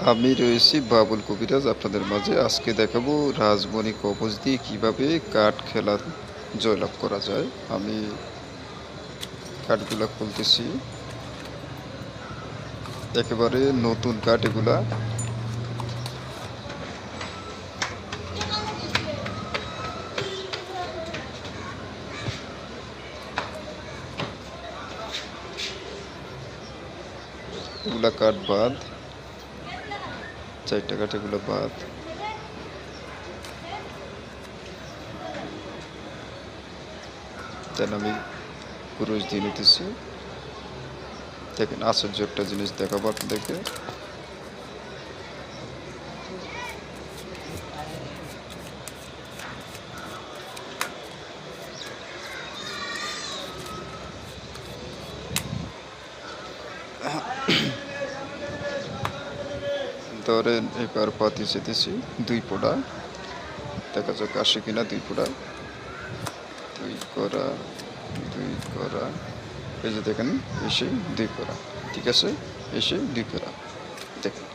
আমি রয়েছি বাবুল কবিরাজ আপনাদের মাঝে। আজকে দেখাবো রাজমণি কবচ দিয়ে কীভাবে কাঠ খেলা জয়লাভ করা যায়। আমি কাঠগুলা খুলতেছি, একেবারে নতুন কাঠ এগুলা। এগুলা কাঠ বাদ, 4টা কাঠ এগুলো বাদ। দেন আমি কুরুশ দিয়ে নিতেছি। দেখেন আশ্চর্য একটা জিনিস দেখাবো আপনাদেরকে। ধরেন এবার পাতি চেতেছি 2 ফোঁটা, দেখা যাক আসে কিনা। 2 ফোঁটা, 2 করা, 2 করা, এই যে দেখেন এসে 2 করা, ঠিক আছে, এসে 2 করা, দেখেন।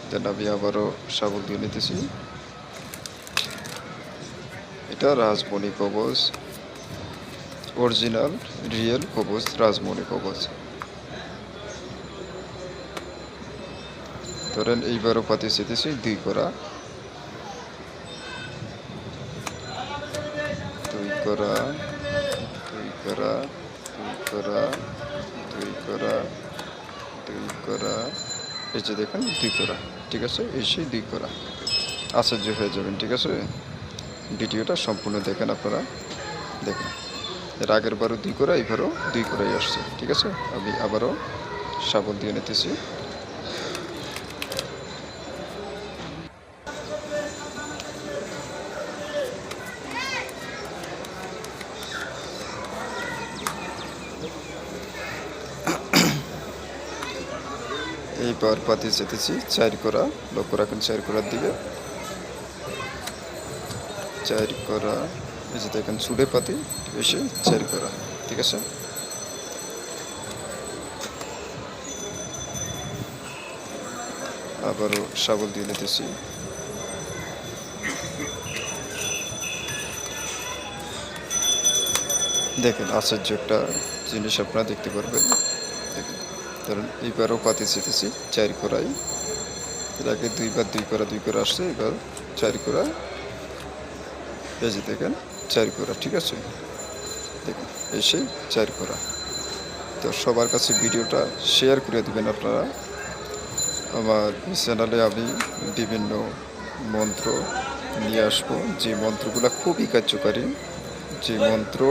দেন আমি আবারও শাবল দিয়ে নিতেছি। এটা রাজমণি কবচ, অরিজিনাল রিয়েল কবচ, রাজমণি কবচ। ধরেন এইবারও পাতি চেতেছি 2 করা, 2 করা, 2 করা, 2 করা, 2 করা, 2 করা, এই যে দেখেন 2 করা, ঠিক আছে, এসে 2 করা। আশ্চর্য হয়ে যাবেন, ঠিক আছে। ভিডিওটা সম্পূর্ণ দেখেন আপনারা, দেখেন। এর আগের বারও 2 করা, এইবারও 2 করাই আসছে, ঠিক আছে। আমি আবারও শাবল দিয়ে নিতেছি। এইবার পাতি যেতেছি 4 করা, লক্ষ্য রাখুন 4 করার দিকে, 4 করা, এই যে দেখেন ছুটে পাতি এসে 4 করা, ঠিক আছে। আবারও শাবল দিয়ে নিতেছি। দেখেন আশ্চর্য একটা জিনিস আপনারা দেখতে পারবেন, দেখেন। ধরুন এইবারও পাতি চেতেছি 4 করাই, এর আগে 2 বার 2 করা 2 করা আসছে, এবার 4 করা, এই যে দেখেন 4 করা, ঠিক আছে, দেখেন এসে 4 করা। তো সবার কাছে ভিডিওটা শেয়ার করে দেবেন আপনারা। আমার চ্যানেলে আমি বিভিন্ন মন্ত্র নিয়ে আসবো, যে মন্ত্রগুলো খুবই কার্যকারী, যে মন্ত্র,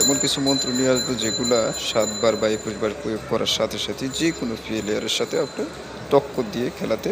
এমন কিছু মন্ত্র নিয়ে আসবো যেগুলা 7 বার বা 21 বার প্রয়োগ করার সাথে সাথে যে কোনো প্লেয়ারের সাথে আপনি টক্কর দিয়ে খেলাতে